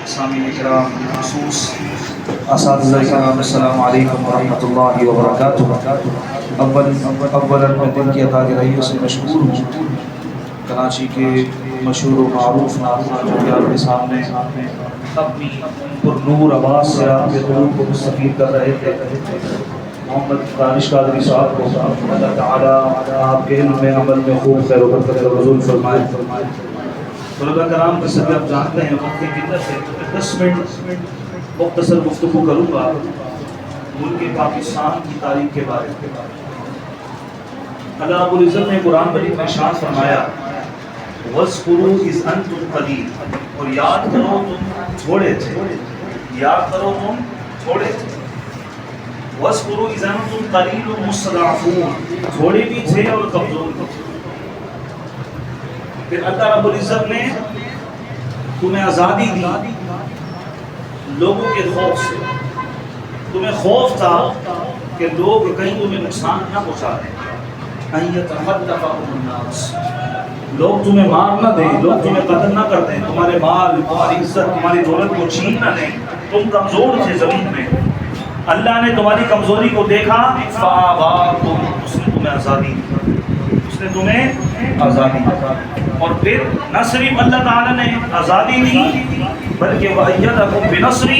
سامعین کرام خصوص اساتذہ کرام السلام علیکم ورحمۃ اللہ وبرکاتہ۔ اولا میں دل کی ادا گرہی سے مشکور ہوں کراچی کے مشہور و معروف ناظرین جو کہ آپ کے سامنے اپنی پرنور آواز سے آپ کے قلوب کو مستفید کر رہے تھے۔ محمد دانش قادری صاحب کو اللہ تعالیٰ آپ کے علم میں عمل میں خوب خیر و برکت کا نزول فرمائے۔ طلباء کرام کے سب آپ جانتے ہیں وقت کی قلت ہے، 10 منٹ مختصر گفتگو کروں گا ملک پاکستان کی تاریخ کے بارے میں۔ اللہ رب العزت نے قرآن مجید میں ارشاد فرمایا وَاذْكُرُوا إِذْ أَنْتُمْ قَلِيلٌ، اور یاد کرو تم تھوڑے تھے، یاد کرو تم تھوڑے تھے۔ وَاذْكُرُوا إِذْ أَنْتُمْ قَلِيلٌ مُسْتَضْعَفُونَ، تھوڑے بھی تھے اور کمزور بھی تھے۔ پھر اللہ رب العزت نے تمہیں آزادی دی لوگوں کے خوف سے۔ تمہیں خوف تھا کہ لوگ کہیں تمہیں نقصان نہ پہنچا دیں، أَن يَتَخَطَّفَهُمُ النَّاسُ، لوگ تمہیں مار نہ دیں، لوگ تمہیں قتل نہ کر دیں، تمہارے مال، تمہاری عزت، تمہاری دولت کو چھین نہ لیں۔ تم کمزور تھے زمین میں، اللہ نے تمہاری کمزوری کو دیکھا، فَآوَاكُمْ، اس نے تمہیں آزادی دی، اس نے تمہیں آزادی دی۔ اور پھر نہ صرف اللہ تعالیٰ نے آزادی دی بلکہ وَأَيَّدَكُمْ بِنَصْرِهِ،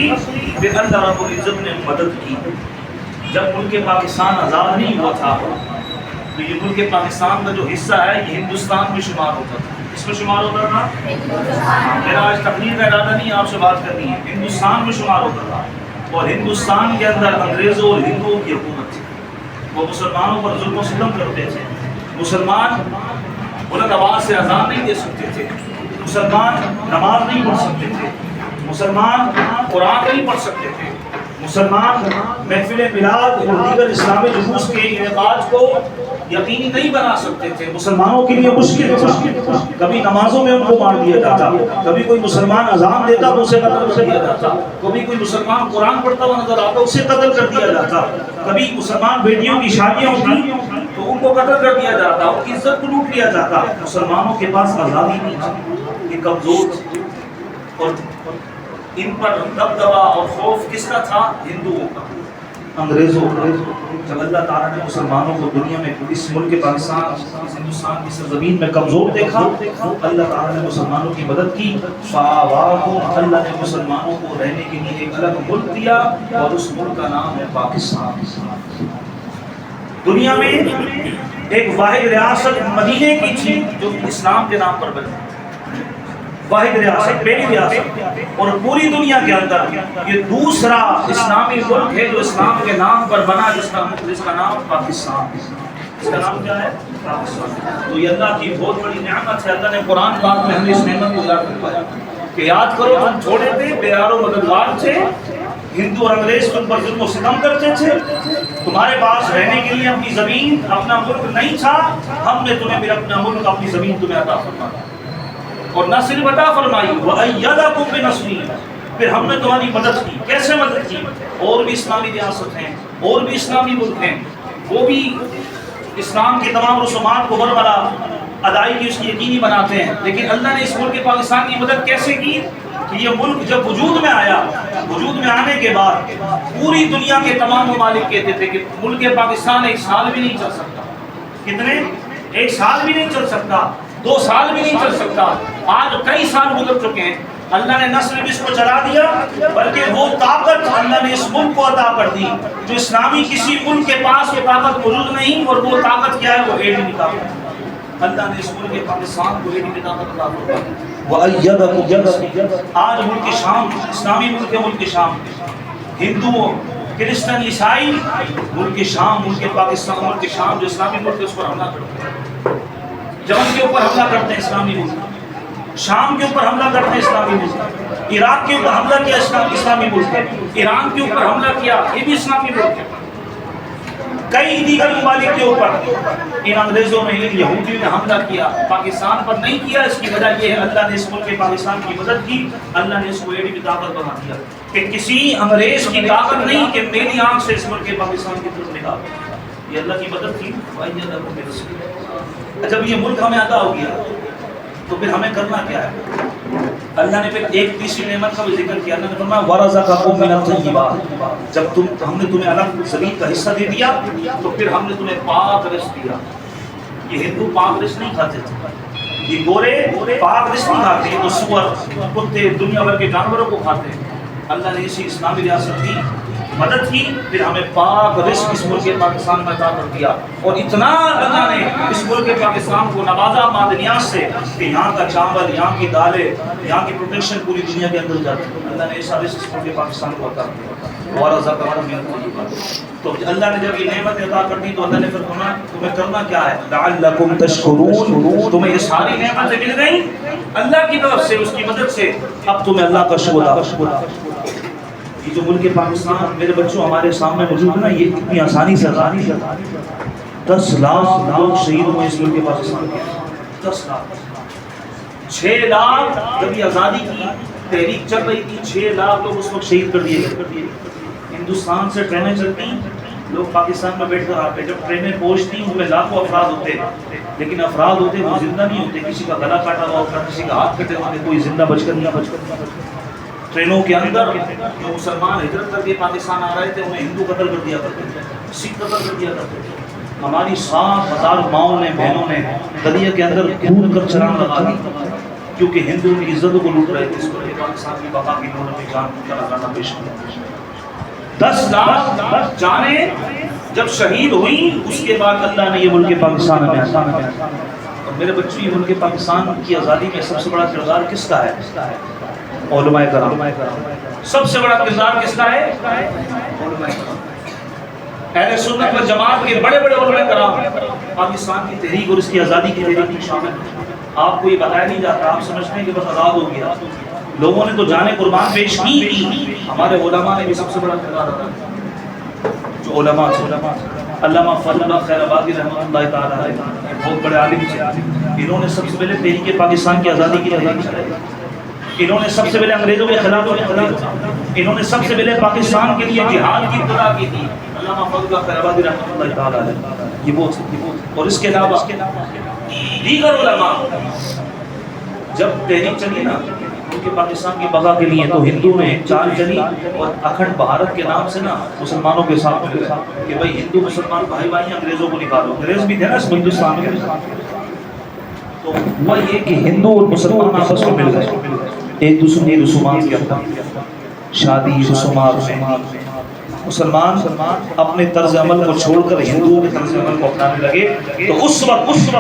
پھر اللہ رب العزت نے مدد کی۔ جب ملک پاکستان آزاد نہیں ہوا تھا تو یہ ملک پاکستان کا جو حصہ ہے یہ ہندوستان میں شمار ہوتا تھا۔ اس میں شمار ہوتا تھا، میرا آج تقریر کا ارادہ نہیں آپ سے بات کرنی ہے، ہندوستان میں شمار ہوتا تھا۔ اور ہندوستان کے اندر انگریزوں اور ہندوؤں کی حکومت تھی، وہ مسلمانوں پر ظلم و ستم کرتے تھے۔ مسلمان بلند آواز سے اذان نہیں دے سکتے تھے، مسلمان نماز نہیں پڑھ سکتے تھے، مسلمان قرآن نہیں پڑھ سکتے تھے، مسلمان محفل میلاد اور دیگر اسلامی جلوس کے انعقاد کو یقینی نہیں بنا سکتے تھے۔ مسلمانوں کے لیے مشکل تھا، کبھی نمازوں میں ان کو مار دیا جاتا، کبھی کوئی مسلمان اذان دیتا تو اسے قتل کر دیا جاتا، کبھی کوئی مسلمان قرآن پڑھتا ہوا نظر آتا اسے قتل کر دیا جاتا، کبھی مسلمان بیٹیوں کی شادیاں ہوتی تو ان کو قتل کر دیا جاتا، ان کی عزت کو لوٹ لیا جاتا۔ مسلمانوں کے پاس آزادی نہیں تھی، یہ کمزور تھے، اور ان پر دبدبا اور خوف کس کا تھا؟ ہندوؤں کا، انگریزوں کا۔ جب اللہ تعالیٰ نے مسلمانوں کو دنیا میں اس ملک پاکستان اس ہندوستان کی سرزمین میں کمزور دیکھا، اللہ تعالیٰ نے مسلمانوں کی مدد کی۔ فَآوَاكُمْ، اللہ نے مسلمانوں کو رہنے کے لیے ایک الگ ملک دیا اور اس ملک کا نام ہے پاکستان۔ دنیا میں ایک واحد ریاست مدینے کی تھی جو اسلام کے نام پر بنی، واحد ریاست، پہلی ریاست، اور پوری دنیا کے اندر یہ دوسرا اسلامی ملک ہے جو اسلام کے نام پر بنا، جس کا نام پاکستان۔ اس کا نام کیا ہے؟ پاکستان۔ تو یہ اللہ کی بہت بڑی نعمت ہے۔ اللہ نے قرآن پاک میں ہمیں اس نعمت کو یاد کروایا کہ یاد کرو تم چھوڑے تھے، بے یار و مددگار تھے، ہندو اور انگریز تم پر ظلم و ستم کرتے تھے، تمہارے پاس رہنے کے لیے اپنی زمین، اپنا ملک نہیں تھا، ہم نے تمہیں پھر اپنا ملک، اپنی زمین تمہیں عطا فرمایا، اور نہ صرف عطا فرمائی وَأَيَّدَكُمْ بِنَصْرِهِ، پھر ہم نے تمہاری مدد کی۔ کیسے مدد کی؟ اور بھی اسلامی ریاست ہیں، اور بھی اسلامی ملک ہیں، وہ بھی اسلام کے تمام رسومات کو برابر ادائیگی اس کی یقینی بناتے ہیں، لیکن اللہ نے اس ملک پاکستان کی مدد کیسے کی کہ یہ ملک جب وجود میں آیا، وجود میں آنے کے بعد پوری دنیا کے تمام ممالک کہتے تھے کہ ملک پاکستان 1 سال بھی نہیں چل سکتا۔ کتنے؟ 1 سال بھی نہیں چل سکتا، 2 سال بھی نہیں چل سکتا۔ آج کئی سال گزر چکے ہیں، اللہ نے نہ صرف اس کو چلا دیا بلکہ وہ طاقت اللہ نے اس ملک کو عطا کر دی جو اسلامی کسی ملک کے پاس یہ طاقت موجود نہیں، اور وہ طاقت کیا ہے؟ وہ ایٹمی طاقت۔ اللہ نے اس ملک پاکستان کو ایٹمی طاقت عطا کر دی۔ وَأَيَّدَكُمْ، آج ملک شام، اسلامی ملک ہے ملک شام، ہندو، کرسچن، عیسائی، ملک شام، ملک پاکستان، ملک شام جو اسلامی ملک ہے اس پر حملہ کرتے ہیں، یمن کے اوپر حملہ کرتے ہیں اسلامی ملک، شام کے اوپر حملہ کرتے ہیں اسلامی ملک، عراق کے اوپر حملہ کیا اسلامی ملک ہے، ایران کے اوپر حملہ کیا یہ بھی اسلامی ملک ہے، کئی دیگر ممالک کے اوپر ان انگریزوں نے، ان یہودیوں نے حملہ کیا، پاکستان پر نہیں کیا۔ اس کی وجہ یہ ہے اللہ نے اس ملک پاکستان کی مدد کی، اللہ نے اس کو ایٹمی طاقت بنا دیا کہ کسی انگریز کی طاقت نہیں کہ میری آنکھ سے اس ملک پاکستان کی طرف نکال، یہ اللہ کی مدد تھی۔ جب یہ ملک ہمیں عطا ہو گیا تو پھر ہمیں کرنا کیا ہے؟ اللہ نے پھر ایک تیسری نعمت کا بھی ذکر کیا. اللہ نے فرمایا وَرَزَقَكُم مِّنَ الطَّيِّبَاتِ. جب ہم نے تمہیں الگ زمین کا حصہ دے دیا تو پھر ہم نے تمہیں پاک رزق دیا. یہ ہندو پاک رزق نہیں کھاتے تھے, یہ گورے پاک رزق نہیں کھاتے, یہ تو سور کتے دنیا بھر کے جانوروں کو کھاتے ہیں. اللہ نے اسی اسلامی ریاست کی مدد کی, پھر ہمیں پاک رزق اس ملک پاکستان میں عطا کر دیا. اور اتنا اللہ نے اس ملک پاکستان کو نوازا معدنیات سے کہ یہاں کا چاول, یہاں کی دالیں, یہاں کی پروٹیکشن پوری دنیا کے اندر جاتی ہے. اللہ نے ایسا رزق اس ملک پاکستان کو عطا کیا. اور تو اللہ نے جب یہ نعمت عطا کر دی تو اللہ نے پھر تمہیں کرنا کیا ہے, لعلکم تشکرون. تمہیں یہ ساری نعمتیں مل گئیں اللہ کی طرف سے, اس کی مدد سے. اب تمہیں اللہ کا شکر ادا. یہ جو ملک پاکستان میرے بچوں ہمارے سامنے موجود ہے نا, یہ اتنی آسانی سے 10 لاکھ لوگ شہید ہوئے اس ملک پاکستان کے. 10 لاکھ, 6 لاکھ جب یہ آزادی کی تحریک چل رہی تھی, 6 لاکھ لوگ اس وقت شہید کر دیے گئے. ہندوستان سے ٹرینیں چلتی, لوگ پاکستان میں بیٹھ کر آتے, جب ٹرینیں پہنچتی ان میں لاکھوں افراد ہوتے, لیکن افراد ہوتے وہ زندہ نہیں ہوتے. کسی کا گلا کاٹا ہوا ہوتا, کسی کا ہاتھ کٹے ہوتے, کوئی زندہ بچ کر نہیں. ٹرینوں کے اندر جو مسلمان ہجرت کر کے پاکستان آ رہے تھے انہیں ہندو قتل کر دیا کرتے تھے, سکھ قتل کر دیا کرتے تھے. ہماری 7,000 ماؤں نے, بہنوں نے دریا کے اندر کود کر چھلانگ لگا دی کیونکہ ہندو کی عزت کو لوٹ رہے تھے. اس پر پاکستان کی بقا کی انہوں نے جان کا نذرانہ پیش کیا. 10 لاکھ جانیں جب شہید ہوئیں, اس کے بعد اللہ نے یہ ملک پاکستان میں عطا کیا. اور میرے بچوں, یہ ملک پاکستان کی آزادی میں سب سے بڑا کردار کس کا ہے؟ علماء کرام. سب سے بڑا کردار کس کا ہے؟ علماء کرام. اہل سنت و جماعت کے بڑے بڑے علماء کرام پاکستان کی تحریک اور اس کی آزادی کی تحریک میں شامل ہیں. آپ کو یہ بتایا نہیں جاتا, آپ سمجھتے ہیں کہ بس آزاد ہو گیا. لوگوں نے تو جانیں قربان پیش کی, ہمارے علماء نے بھی سب سے بڑا کردار ادا کیا. جو علماء علامہ فضل اللہ خیر آبادی رحمۃ اللہ تعالیٰ علیہ بہت بڑے عالم تھے. انہوں نے سب سے پہلے تحریک پاکستان کی آزادی کی تحریک چلائی. انہوں نے سب سے پہلے انگریزوں کے خلاف انہوں نے سب سے پہلے پاکستان کے لیے جہاد کی ابتدا کی تھی. علامہ فضل اللہ خیر آبادی رحمۃ اللہ تعالیٰ علیہ یہ وہ تھے. اور اس کے علاوہ دیگر علماء جب تحریک چلی نا کہ پاکستان کی بقا کے لیے, تو ہندو نے چال چلی اور اکھنڈ بھارت کے نام سے نا مسلمانوں کے ساتھ کہ بھائی ہندو مسلمان بھائی بھائی انگریزوں کو نکالو. انگریز بھی تھے نا اس ہندوستان میں. تو ہوا یہ کہ ہندو اور مسلمان آپس میں مل گئے, ایک دوسرے کی رسومات کے اندر شادی رسومات. مسلمان اپنے طرز عمل کو چھوڑ کر ہندوؤں کے طرز عمل کو اپنانے لگے. تو اس وقت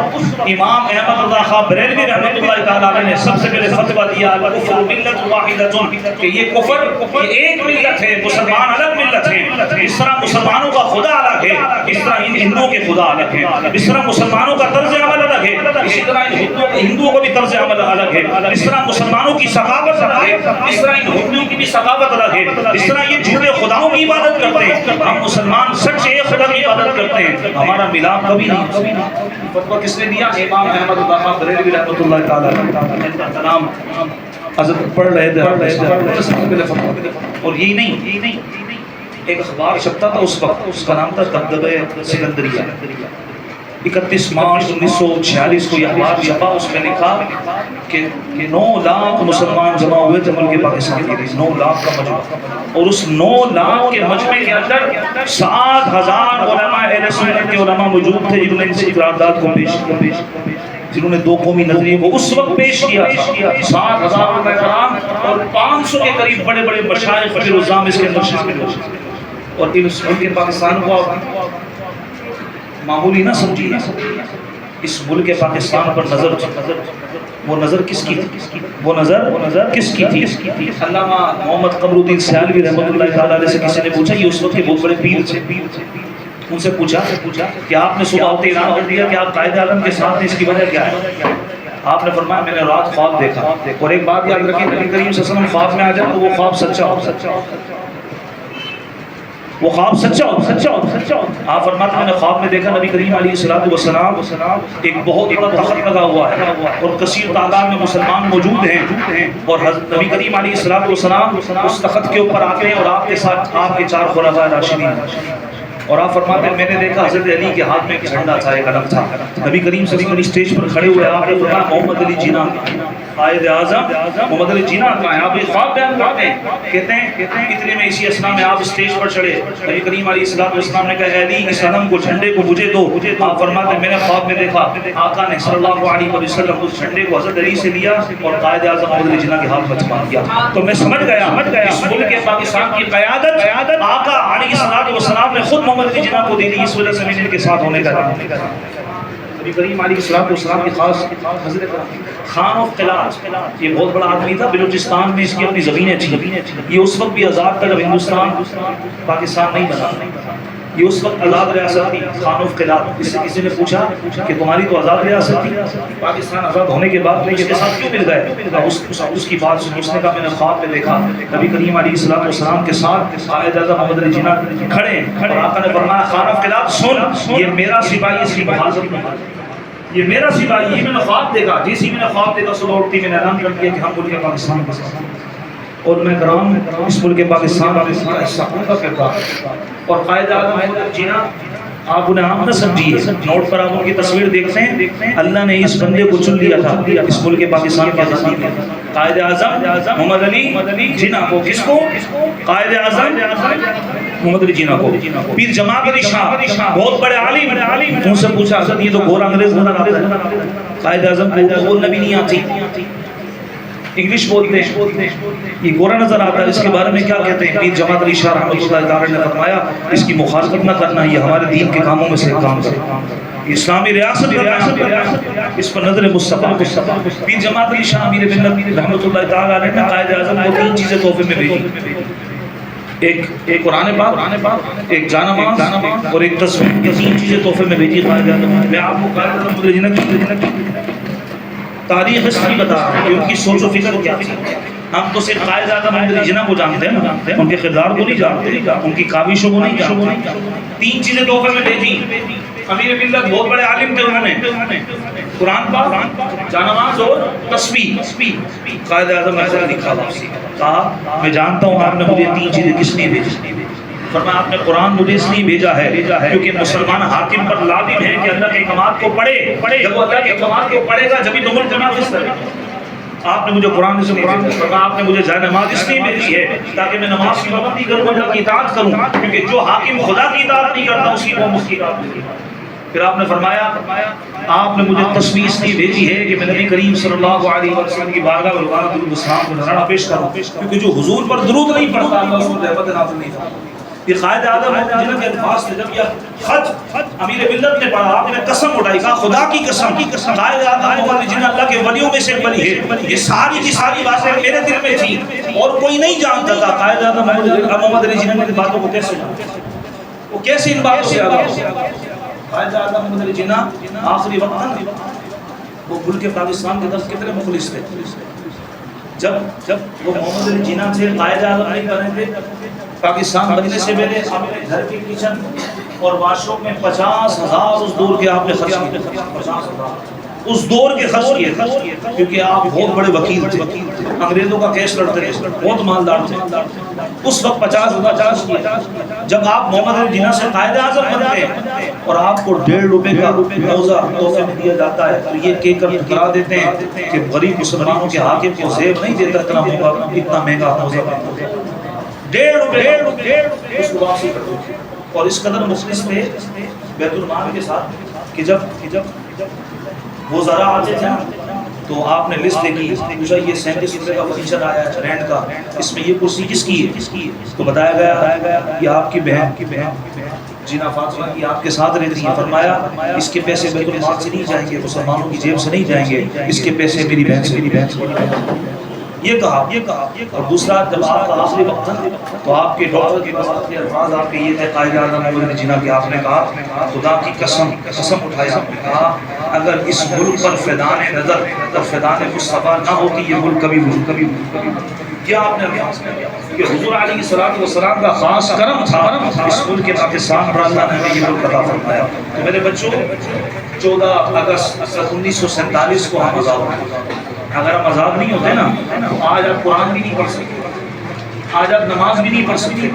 امام احمد رضا خان بریلوی رحمۃ اللہ تعالیٰ علیہ نے سب سے پہلے فتویٰ دیا الکفر ملت واحدۃ, کہ یہ کفر یہ ایک ملت ہے, مسلمان الگ ملت ہے. اس طرح مسلمانوں کا خدا الگ ہے, اس طرح ان ہندوؤں کے خدا الگ ہے. اس طرح مسلمانوں کا طرز عمل الگ ہے, اسی طرح ہندوؤں کا بھی طرز عمل الگ ہے. اس طرح مسلمانوں کی ثقافت الگ ہے, اس طرح ان ہندوؤں کی بھی ثقافت الگ ہے. اس طرح یہ جھوٹے خداؤں کی عبادت کرتے ہیں, ہم مسلمان سچے خدا کی عبادت کرتے ہیں. ہمارا ملاپ کبھی نہیں. فتویٰ کس نے دیا؟ امام احمد رضا خان بریلوی رحمۃ اللہ تعالیٰ علیہ. نام حضرت پڑھ رہے تھے. اور یہی نہیں, ایک اخبار چھپتا تھا اس وقت, اس کا نام تھا دبدبہ سکندریہ. 31 مارچ 1946 کو یہ اخبار چھپا. اس میں لکھا کہ 9 لاکھ مسلمان جمع ہوئے تھے ملک پاکستان کے لیے, 9 لاکھ کا مجمع. اور اس 9 لاکھ کے مجمع کے اندر 7,000 علماء اہل سنت کے علماء موجود تھے جنہوں نے ان سے قرارداد کو پیش کیا, جنہوں نے 2 قومی نظریے کو اس وقت پیش کیا. 7,000 علماء کرام اور 500 کے قریب بڑے بڑے مشائخ فقیر الزام اس کے اندر شامل ہوئے. اور اس ملک پاکستان کو معمولی نہ سمجھیے, اس ملک پاکستان پر وہ نظر کس کی تھی؟ وہ نظر کس کی تھی؟ علامہ محمد قمر الدین سیالوی رحمۃ اللہ تعالیٰ علیہ سے کسی نے پوچھا, یہ اس وقت کے بہت بڑے پیر تھے, ان سے پوچھا کہ آپ نے صبح ہوتے اعلان کر دیا کہ آپ قائد اعظم کے ساتھ ہیں, اس کی وجہ کیا ہے؟ آپ نے فرمایا میں نے رات خواب دیکھا. اور ایک بات یاد رکھیں, نبی کریم صلی اللہ علیہ وسلم خواب میں آ جائے تو وہ خواب سچا ہو, وہ خواب سچا ہو. آپ فرماتے ہیں میں نے خواب میں دیکھا نبی کریم علیہ الصلوۃ والسلام ایک بہت بڑا تخت لگا ہوا ہے اور کثیر تعداد میں مسلمان موجود ہیں, اور نبی کریم علیہ الصلوۃ والسلام اس تخت کے اوپر آتے ہیں اور آپ کے ساتھ آپ کے 4 خلفاء راشدین. اور آپ فرماتے ہیں میں نے دیکھا حضرت علی کے ہاتھ میں ایک جھنڈا تھا, ایک علم تھا. نبی کریم صلی اللہ علیہ وسلم اسٹیج پر کھڑے ہوئے, آپ نے فرمایا محمد علی جینا قائد اعظم محمد علی جناح کا ہے. آپ یہ خواب بیان کرتے ہیں, کہتے ہیں اتنے میں اسی اسنا میں آپ اسٹیج پر چڑھے, نبی کریم علیہ السلام نے کہا علی اس علم کو جھنڈے کو مجھے دو. آپ فرماتے ہیں میں نے خواب میں دیکھا آقا نے صلی اللہ علیہ وسلم اس جھنڈے کو حضرت علی سے لیا اور قائد اعظم محمد علی جناح کے ہاتھ میں چھپا دیا. تو میں سمجھ گیا اس ملک پاکستان کی قیادت آقا علیہ السلام نے خود محمد علی جناح کو دی تھی, اس وجہ سے میں ان کے ساتھ ہونے کا نبی کریم علیہ السلام کی خاص حضرت خان آف قلات, یہ بہت بڑا آدمی تھا, بلوچستان میں اس کی اپنی زمینیں تھیں. یہ اس وقت بھی آزاد تھا جب ہندوستان پاکستان نہیں بنا, یہ اس وقت آزاد ریاست تھی خان آف قلات. اس سے کسی نے پوچھا کہ تمہاری تو آزاد ریاست تھی, پاکستان آزاد ہونے کے بعد اس کے ساتھ کیوں مل گئے؟ اس کی بات سنی, اس نے کہا میں نے خواب میں دیکھا نبی کریم علیہ السلام کے ساتھ قائد اعظم محمد علی جناح کھڑے ہیں. آقا نے فرمایا خان آف قلات سن, یہ میرا سپاہی اس کی حفاظت میں, یہ میرا سپاہی, یہ میں نے خواب دیکھا. جیسی میں نے خواب دیکھا صبح اٹھتی میں نے اعلان کر دیا کہ ہم ملک پاکستان کے ساتھ اور میں کرام اس ملک پاکستان کا حصہ ہوں گا کردار. اور قائد اعظم محمد علی جناح آپ انہیں عام نہ سمجھیے, نوٹ پر آپ ان کی تصویر دیکھتے ہیں, اللہ نے اس بندے کو چن لیا تھا اس ملک پاکستان کے آزادی میں. قائد اعظم محمد علی جناح کو, کس کو؟ قائد اعظم محمد علی جناح کو. پیر جماعت علی شاہ بہت بڑے عالم, ان سے پوچھا حضرت یہ تو گورا انگریز نظر آتا ہے. قائد اعظم کو بولنا بھی نہیں آتی, انگلش بولتے ہیں, یہ گورا نظر آتا ہے, اس کے بارے میں کیا کہتے ہیں؟ پیر جماعت علی شاہ رحمۃ اللہ تعالی نے فرمایا اس کی مخالفت نہ کرنا, یہ ہمارے دین کے کاموں میں سے کام کرنا, اسلامی ریاست اس پر نظر مصطفیٰ. پیر جماعت علی شاہ امیر ملت رحمۃ اللہ تعالی علیہ نے قائد اعظم کو 3 چیزیں تحفے میں بھیجی, ایک قرآن پاک, ایک جانماز اور ایک تصویر. یہ 3 چیزیں تحفے میں بھیجی قائد اعظم. میں آپ کو قائد اعظم محمد علی جناح کی تاریخ اس کی بتا رہا ہوں کہ ان کی سوچ و فکر کیا تھی. ہم تو صرف قائد اعظم محمد علی جناح کو جانتے ہیں, ان کے کردار کو نہیں جانتے, ان کی کاوشوں کو نہیں جانتے. 3 چیزیں تحفے میں بھیجی. امیر ملت بہت بڑے عالم تھے, انہوں نے قرآن پاک, جانماز اور تسبیح. قائد اعظم نے لکھا کہا میں جانتا ہوں آپ نے مجھے 3 چیزیں کس لیے بھیجی. فرمایا آپ نے قرآن مجھے اس لیے بھیجا ہے کیونکہ مسلمان حاکم پر لازم ہے کہ اللہ کے احکامات کو پڑھے. جب وہ اللہ کے احکامات کو پڑھے گا جبھی تو ملک نافذ کرے گا. آپ نے مجھے قرآن سے فرمایا آپ نے مجھے جائے اس لیے بھیجی ہے تاکہ میں نماز کی پابندی کروں, اللہ کی اطاعت کروں, کیونکہ جو حاکم خدا کی اطاعت نہیں کرتا اس کی قوم اس کی اطاعت نہیں کرتا. پھر آپ نے فرمایا آپ نے مجھے تصویر اس لیے بھیجی ہے کہ میں نبی کریم صلی اللہ علیہ وسلم کی بارگاہ میں درود و سلام کو نذرانہ پیش کروں, کیونکہ جو حضور پر درود نہیں پڑھتا اللہ اس کو رحمت نازل نہیں کرتا. یہ قائد اعظم جنہوں کے الفاظ تھے. جب یہ خط امیر ملت نے پڑھا آپ نے قسم اٹھائی, کہا خدا کی قسم قائد اعظم محمد علی جناح اللہ کے ولیوں میں سے ولی ہے. یہ ساری کی ساری باتیں میرے دل میں تھی اور کوئی نہیں جانتا تھا قائد اعظم محمد علی جناح کی باتوں کو کیسے جانتے, وہ کیسے ان باتوں سے آگاہ. قائد اعظم محمد علی جناح آخری وقت وہ ملک پاکستان کے درس کتنے مخلص تھے. جب وہ محمد علی جناح سے قائد اعظم نہیں بنے تھے, پاکستان بننے سے پہلے اپنے گھر کے کچن اور واش روم میں 50,000 اس دور کے آپ نے خرچ کیے. 50,000 اس دور کے خرچ کیے کیونکہ آپ بہت بڑے وکیل تھے, انگریزوں کا کیس لڑتے تھے, بہت مالدار تھے. اس وقت 50,000 کیے. جب آپ محمد علی جناح سے قائد اعظم بنتے اور آپ کو 1.5 روپے کا موزہ تحفے میں دیا جاتا ہے تو یہ کہہ کر ٹھکرا دیتے ہیں کہ غریب مسلمانوں کے حاکم کو زیب نہیں دیتا اتنا مہنگا موزہ. 1.5 روپے اس کو واپسی کر دو. اور اس قدر مخلص تھے بیت المال کے ساتھ کہ جب وہ ذرا آتے تھے تو آپ نے لسٹ دیکھی, پوچھا یہ 37 روپے کا فرنیچر آیا ہے رینٹ کا, اس میں یہ کرسی کس کی ہے؟ تو بتایا گیا یہ آپ کی بہن جناح فاطمہ کی آپ کے ساتھ رہتی ہے. فرمایا اس کے پیسے بیت المال سے نہیں جائیں گے, مسلمانوں کی جیب سے نہیں جائیں گے, اس کے پیسے میری بہن سے. یہ کہا. اور دوسرا جب آپ کا آخری وقت تھا تو آپ کے ڈاکٹر کے وفات کے الفاظ آپ کے یہ تھے قائد اعظم محمد علی جناح کے, آپ نے کہا خدا کی قسم اٹھائی, آپ نے کہا اگر اس ملک پر فیضان نظر اور فیضان مصطفیٰ نہ ہوتی یہ ملک کبھی کیا آپ نے کہ حضور علیہ السلام کا خاص کرم تھا اس ملک کے پاکستان پر اللہ نے ہمیں یہ ملک عطا فرمایا. تو میرے بچوں 14 اگست 1947 کو ہم آزاد ہوئے. اگر ہم آزاد نہیں ہوتے نا تو آج آپ قرآن بھی نہیں پڑھ سکتے, آج آپ نماز بھی نہیں پڑھ سکتے,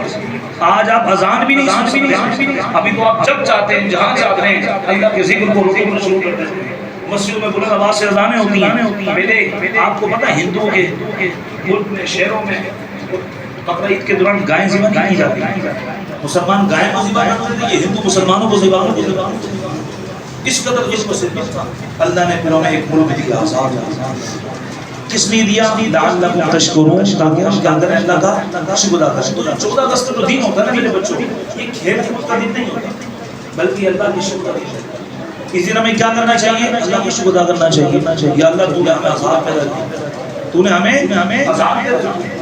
آج آپ اذان بھی نہیں سن سکتے. ابھی تو آپ جب چاہتے ہیں جہاں چاہتے ہیں اللہ کے ذکر کو روکے شروع کر دیتے ہیں. مسجد میں بلند آواز سے اذانیں ہوتی ہیں. پہلے آپ کو پتہ ہے ہندوؤں کے ملک میں شہروں میں بقرہ عید کے دوران گائیں ذبح نہیں کی جاتی. مسلمان گائے کو ذبح کرتے تھے, یہ ہندو مسلمانوں کو ذبح کرتے تھے. اس قدر اس کو صرف تھا. اللہ نے پھر ہمیں ایک ملک دیا آزاد. کس لیے دیا؟ لعلکم تشکرون, تاکہ ہم کیا کریں اللہ کا شکر ادا کریں. تو 14 اگست تو دن ہوتا ہے نا میرے بچوں, یہ کھیل کود کا دن نہیں ہوتا بلکہ اللہ کی شکر کا دن ہے. اس دن ہمیں کیا کرنا چاہیے؟ اللہ کا شکر ادا کرنا چاہیے. یا اللہ تو نے ہمیں آزاد پیدا کیا, تو نے ہمیں آزاد پیدا کیا.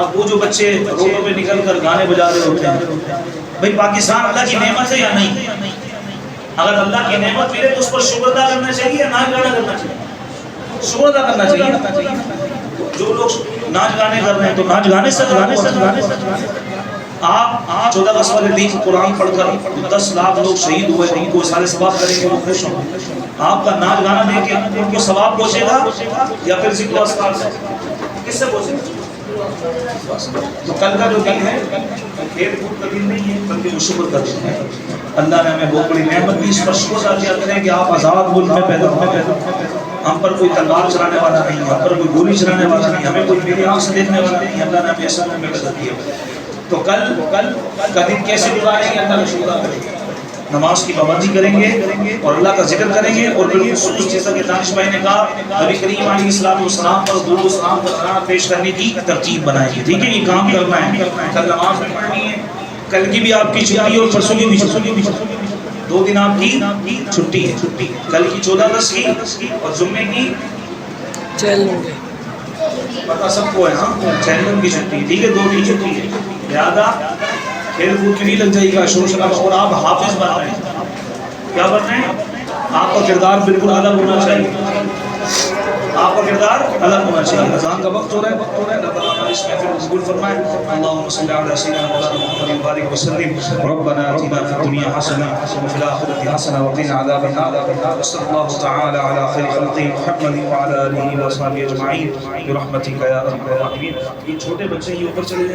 اب وہ جو بچے روڈوں پہ نکل کر گانے بجا رہے ہوتے ہیں, بھئی پاکستان اللہ کی نعمت ہے یا نہیں؟ اگر اللہ کی نعمت ملے تو اس پر شکر ادا کرنا چاہیے یا ناچ گانا کرنا چاہیے؟ شکر ادا کرنا چاہیے. جو لوگ ناچ گانے کر رہے ہیں تو ناچ گانے سے آپ 14 اگست والے دن قرآن پڑھ کر 10 لاکھ لوگ شہید ہوئے, ان کو سارے ثواب کریں گے, وہ خوش ہوں. آپ کا ناچ گانا دیکھ کے ان کو ثواب پہنچے گا یا پھر ذکر و اذکار سے؟ کس سے پہنچے گا؟ تو کل کا جو دن ہے کھیل کود کا دن نہیں ہے بلکہ وہ شکر کا دن ہے. اللہ نے ہمیں بہت بڑی نعمت دی, اس پر شکر ادا کیا کریں کہ آپ آزاد ملک میں پیدا ہوئے. ہم پر کوئی تلوار چلانے والا نہیں, ہم پر کوئی گولی چلانے والا نہیں, ہمیں کوئی میری آنکھ سے دیکھنے والا نہیں. اللہ نے ہمیں ایسا ملک میں پیدا کیا. تو کل کا دن کیسے گزاریں گے؟ اللہ کا شکر ادا کریں گے, نماز کی پابندی کریں گے اور اللہ کا ذکر کریں گے. اور بالخصوص جیسا کہ دانش بھائی نے کہا, نبی کریم علیہ السلام پر درود و سلام کا کھانا پیش کرنے کی ترتیب بنائیں گے. ٹھیک ہے, یہ کام کرنا ہے. کل نماز بھی پڑھنی ہے, کل کی بھی آپ کی چھٹی اور پرسوں کی بھی چھٹی, 2 دن آپ کی چھٹی ہے. کل کی 14 اگست کی اور جمعے کی پتہ سب کو ہے. ہاں, چیلنج کی چھٹی. ٹھیک ہے, 2 دن چھٹی ہے. لہٰذا کھیل کود کی نہیں لگ جائے گا شور شرابہ. اور آپ حافظ بن رہے ہیں, کیا بن رہے ہیں؟ آپ کا کردار بالکل الگ ہونا چاہیے. آپ کا کردار الگ ہونا چاہیے. اذان کا وقت ہو رہا ہے. اللہ تعالیٰ اس محفل کو قبول فرمائے. اللهم صل على سيدنا مولانا محمد وبارك وسلم. ربنا آتنا في الدنيا حسنة وفي الآخرة حسنة وقنا عذاب النار. وصلى الله تعالى على خير خلقه محمد وعلى آله وصحبه أجمعين برحمتك يا أرحم الراحمين. یہ چھوٹے بچے یہ اوپر چلے